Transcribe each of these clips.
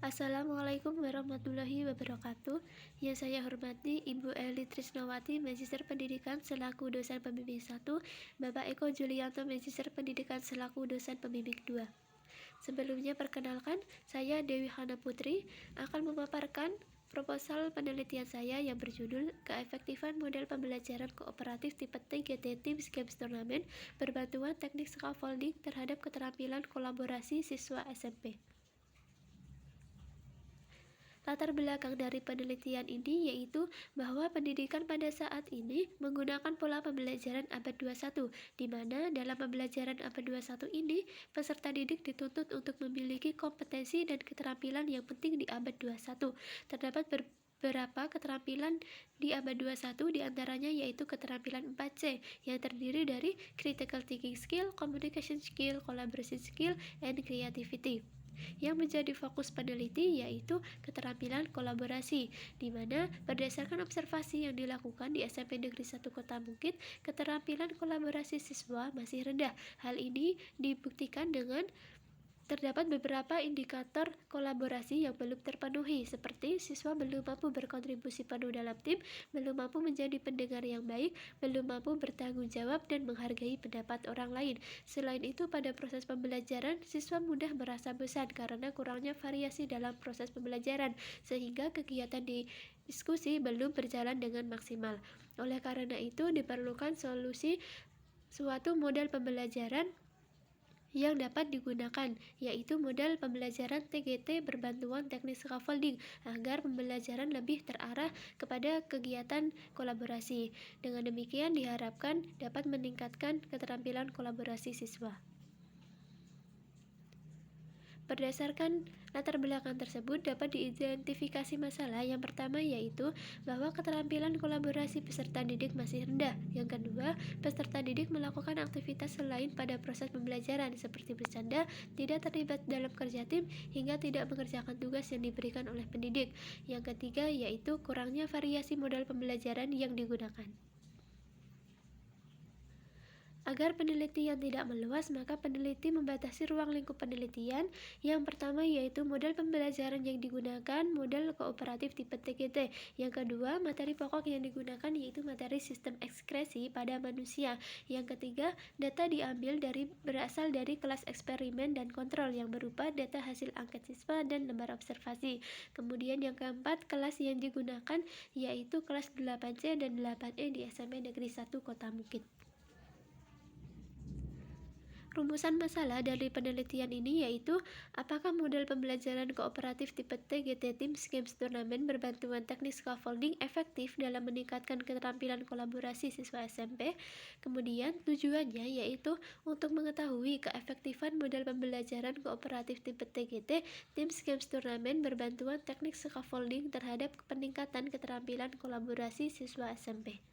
Assalamualaikum warahmatullahi wabarakatuh. Yang saya hormati Ibu Eli Trisnawati, Magister Pendidikan selaku dosen pembimbing 1, Bapak Eko Julianto, Magister Pendidikan selaku dosen pembimbing 2. Sebelumnya perkenalkan, saya Dewi Hana Putri akan memaparkan proposal penelitian saya yang berjudul Keefektifan Model Pembelajaran Kooperatif Tipe TGT Teams Games Turnamen Berbantuan Teknik Scaffolding terhadap Keterampilan Kolaborasi Siswa SMP. Latar belakang dari penelitian ini yaitu bahwa pendidikan pada saat ini menggunakan pola pembelajaran abad 21, di mana dalam pembelajaran abad 21 ini, peserta didik dituntut untuk memiliki kompetensi dan keterampilan yang penting di abad 21. Terdapat beberapa keterampilan di abad 21 diantaranya yaitu keterampilan 4C yang terdiri dari critical thinking skill, communication skill, collaboration skill, and creativity. Yang menjadi fokus peneliti yaitu keterampilan kolaborasi, di mana berdasarkan observasi yang dilakukan di SMP Negeri 1 Kota Bukit, keterampilan kolaborasi siswa masih rendah. Hal ini dibuktikan dengan terdapat beberapa indikator kolaborasi yang belum terpenuhi, seperti siswa belum mampu berkontribusi penuh dalam tim, belum mampu menjadi pendengar yang baik, belum mampu bertanggung jawab dan menghargai pendapat orang lain. Selain itu, pada proses pembelajaran, siswa mudah merasa bosan karena kurangnya variasi dalam proses pembelajaran, sehingga kegiatan di diskusi belum berjalan dengan maksimal. Oleh karena itu, diperlukan solusi suatu model pembelajaran yang dapat digunakan, yaitu model pembelajaran TGT berbantuan teknik scaffolding agar pembelajaran lebih terarah kepada kegiatan kolaborasi. Dengan demikian diharapkan dapat meningkatkan keterampilan kolaborasi siswa. Berdasarkan latar belakang tersebut dapat diidentifikasi masalah. Yang pertama yaitu bahwa keterampilan kolaborasi peserta didik masih rendah. Yang kedua, peserta didik melakukan aktivitas selain pada proses pembelajaran seperti bercanda, tidak terlibat dalam kerja tim, hingga tidak mengerjakan tugas yang diberikan oleh pendidik. Yang ketiga yaitu kurangnya variasi modal pembelajaran yang digunakan. Agar penelitian tidak meluas, maka peneliti membatasi ruang lingkup penelitian. Yang pertama yaitu model pembelajaran yang digunakan, model kooperatif tipe TGT. Yang kedua, materi pokok yang digunakan yaitu materi sistem ekskresi pada manusia. Yang ketiga, data diambil berasal dari kelas eksperimen dan kontrol yang berupa data hasil angket siswa dan lembar observasi. Kemudian yang keempat, kelas yang digunakan yaitu kelas 8C dan 8E di SMP Negeri 1 Kota Bukit. Rumusan masalah dari penelitian ini yaitu apakah model pembelajaran kooperatif tipe TGT Teams Games Turnamen berbantuan teknik scaffolding efektif dalam meningkatkan keterampilan kolaborasi siswa SMP. Kemudian tujuannya yaitu untuk mengetahui keefektifan model pembelajaran kooperatif tipe TGT Teams Games Turnamen berbantuan teknik scaffolding terhadap peningkatan keterampilan kolaborasi siswa SMP.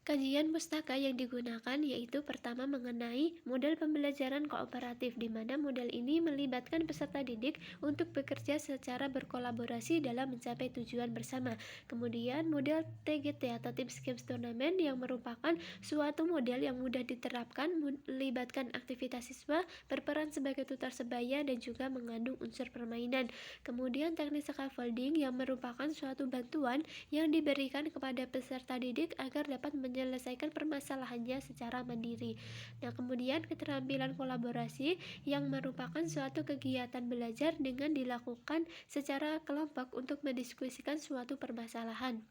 Kajian pustaka yang digunakan yaitu pertama mengenai model pembelajaran kooperatif, di mana model ini melibatkan peserta didik untuk bekerja secara berkolaborasi dalam mencapai tujuan bersama. Kemudian model TGT atau Teams Games Turnamen yang merupakan suatu model yang mudah diterapkan, melibatkan aktivitas siswa, berperan sebagai tutor sebaya dan juga mengandung unsur permainan. Kemudian teknik scaffolding yang merupakan suatu bantuan yang diberikan kepada peserta didik agar dapat menyelesaikan permasalahannya secara mandiri. Nah, kemudian keterampilan kolaborasi yang merupakan suatu kegiatan belajar dengan dilakukan secara kelompok untuk mendiskusikan suatu permasalahan.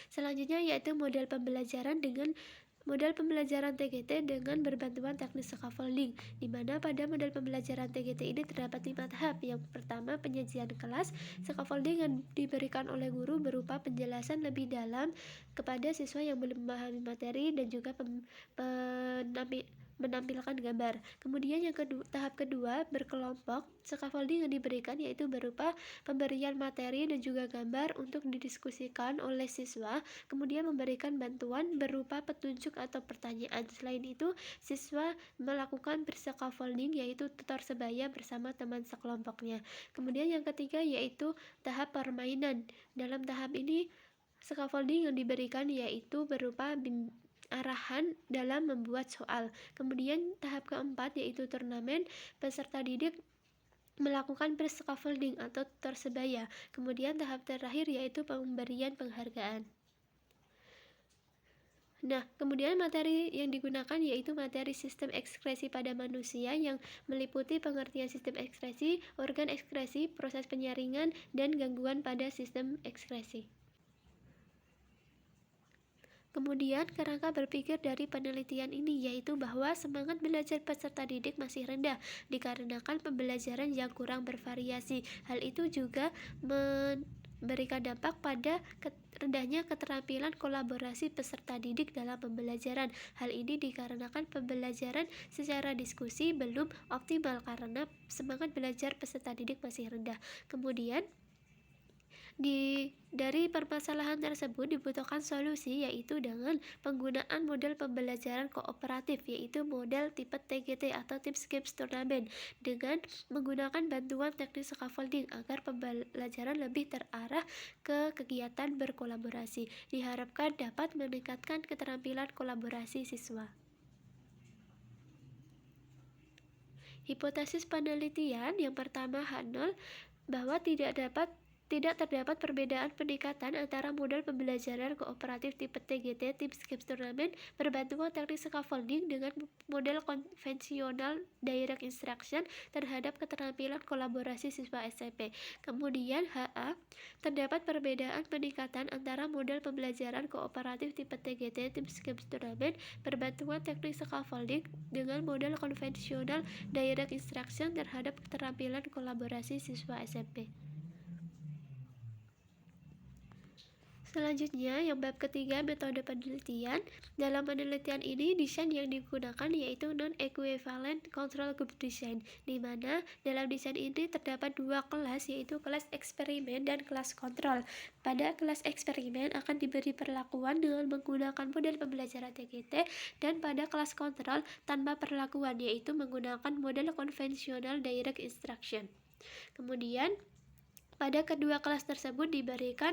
Selanjutnya yaitu model pembelajaran TGT dengan berbantuan teknik scaffolding, di mana pada model pembelajaran TGT ini terdapat 5 tahap. Yang pertama, penyajian kelas. Scaffolding yang diberikan oleh guru berupa penjelasan lebih dalam kepada siswa yang belum memahami materi dan juga menampilkan gambar. Kemudian tahap kedua, berkelompok. Scaffolding yang diberikan yaitu berupa pemberian materi dan juga gambar untuk didiskusikan oleh siswa, kemudian memberikan bantuan berupa petunjuk atau pertanyaan. Selain itu, siswa melakukan scaffolding yaitu tutor sebaya bersama teman sekelompoknya. Kemudian yang ketiga yaitu tahap permainan. Dalam tahap ini scaffolding yang diberikan yaitu berupa arahan dalam membuat soal. Kemudian tahap keempat yaitu turnamen, peserta didik melakukan pre-scaffolding atau tersebaya. Kemudian tahap terakhir yaitu pemberian penghargaan. Nah, kemudian materi yang digunakan yaitu materi sistem ekskresi pada manusia yang meliputi pengertian sistem ekskresi, organ ekskresi, proses penyaringan, dan gangguan pada sistem ekskresi. Kemudian, kerangka berpikir dari penelitian ini yaitu bahwa semangat belajar peserta didik masih rendah dikarenakan pembelajaran yang kurang bervariasi. Hal itu juga memberikan dampak pada rendahnya keterampilan kolaborasi peserta didik dalam pembelajaran. Hal ini dikarenakan pembelajaran secara diskusi belum optimal karena semangat belajar peserta didik masih rendah. Kemudian, dari permasalahan tersebut dibutuhkan solusi yaitu dengan penggunaan model pembelajaran kooperatif yaitu model tipe TGT atau Teams Games Tournament dengan menggunakan bantuan teknik scaffolding agar pembelajaran lebih terarah ke kegiatan berkolaborasi. Diharapkan dapat meningkatkan keterampilan kolaborasi siswa. Hipotesis penelitian yang pertama H0 bahwa tidak terdapat perbedaan peningkatan antara model pembelajaran kooperatif tipe TGT Teams Games Tournament berbantuan teknik scaffolding dengan model konvensional direct instruction terhadap keterampilan kolaborasi siswa SMP. Kemudian HA, terdapat perbedaan peningkatan antara model pembelajaran kooperatif tipe TGT Teams Games Tournament berbantuan teknik scaffolding dengan model konvensional direct instruction terhadap keterampilan kolaborasi siswa SMP. Selanjutnya, yang bab ketiga metode penelitian. Dalam penelitian ini, desain yang digunakan yaitu non-equivalent control group design, di mana dalam desain ini terdapat dua kelas yaitu kelas eksperimen dan kelas kontrol. Pada kelas eksperimen akan diberi perlakuan dengan menggunakan model pembelajaran TGT dan pada kelas kontrol tanpa perlakuan yaitu menggunakan model konvensional direct instruction. Kemudian, pada kedua kelas tersebut diberikan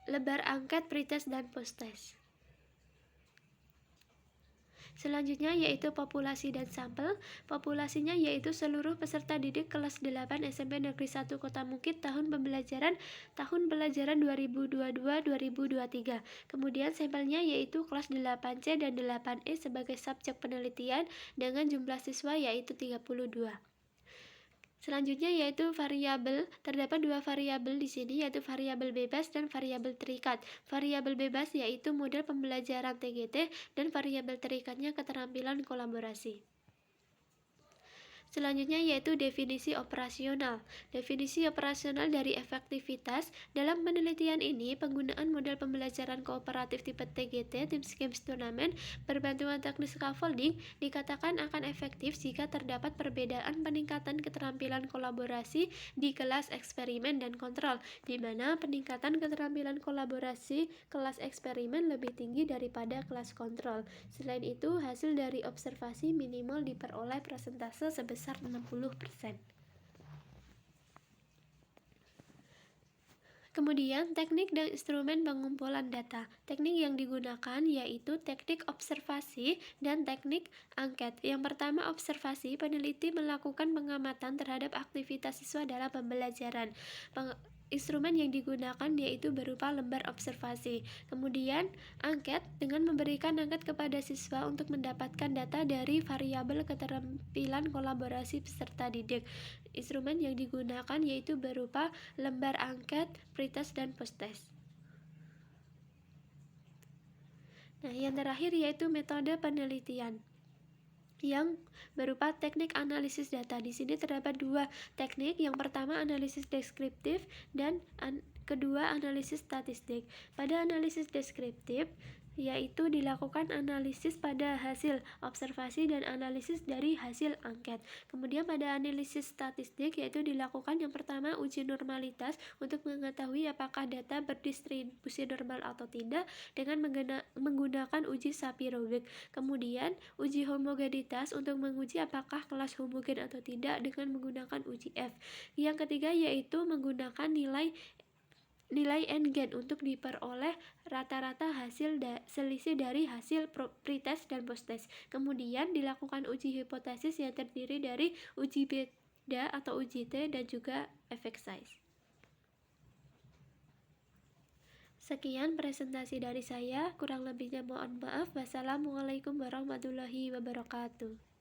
lebar angket, pretest, dan posttest. Selanjutnya yaitu populasi dan sampel. Populasinya yaitu seluruh peserta didik kelas 8 SMP Negeri 1 Kota Mungkit tahun pelajaran 2022-2023. Kemudian sampelnya yaitu kelas 8C dan 8E sebagai subjek penelitian dengan jumlah siswa yaitu 32. Selanjutnya yaitu variabel. Terdapat dua variabel di sini yaitu variabel bebas dan variabel terikat. Variabel bebas yaitu model pembelajaran TGT dan variabel terikatnya keterampilan kolaborasi. Selanjutnya yaitu definisi operasional. Definisi operasional dari efektivitas. Dalam penelitian ini, penggunaan model pembelajaran kooperatif tipe TGT, Teams Games Tournament, berbantuan teknik scaffolding dikatakan akan efektif jika terdapat perbedaan peningkatan keterampilan kolaborasi di kelas eksperimen dan kontrol, di mana peningkatan keterampilan kolaborasi kelas eksperimen lebih tinggi daripada kelas kontrol. Selain itu, hasil dari observasi minimal diperoleh persentase sebesar 60%. Kemudian, teknik dan instrumen pengumpulan data. Teknik yang digunakan yaitu teknik observasi dan teknik angket. Yang pertama, observasi. Peneliti melakukan pengamatan terhadap aktivitas siswa dalam pembelajaran. Instrumen yang digunakan yaitu berupa lembar observasi. Kemudian, angket dengan memberikan angket kepada siswa untuk mendapatkan data dari variabel keterampilan kolaborasi peserta didik. Instrumen yang digunakan yaitu berupa lembar angket, pretest, dan posttest. Nah, yang terakhir yaitu metode penelitian yang berupa teknik analisis data. Di sini terdapat dua teknik. Yang pertama analisis deskriptif dan kedua analisis statistik. Pada analisis deskriptif yaitu dilakukan analisis pada hasil observasi dan analisis dari hasil angket. Kemudian pada analisis statistik yaitu dilakukan yang pertama uji normalitas untuk mengetahui apakah data berdistribusi normal atau tidak dengan menggunakan uji Sapir-Whorf. Kemudian uji homogenitas untuk menguji apakah kelas homogen atau tidak dengan menggunakan uji F. Yang ketiga yaitu menggunakan nilai nilai n-gen untuk diperoleh rata-rata hasil selisih dari hasil pretest dan posttest. Kemudian dilakukan uji hipotesis yang terdiri dari uji beda atau uji T dan juga effect size. Sekian presentasi dari saya, kurang lebihnya mohon maaf. Wassalamualaikum warahmatullahi wabarakatuh.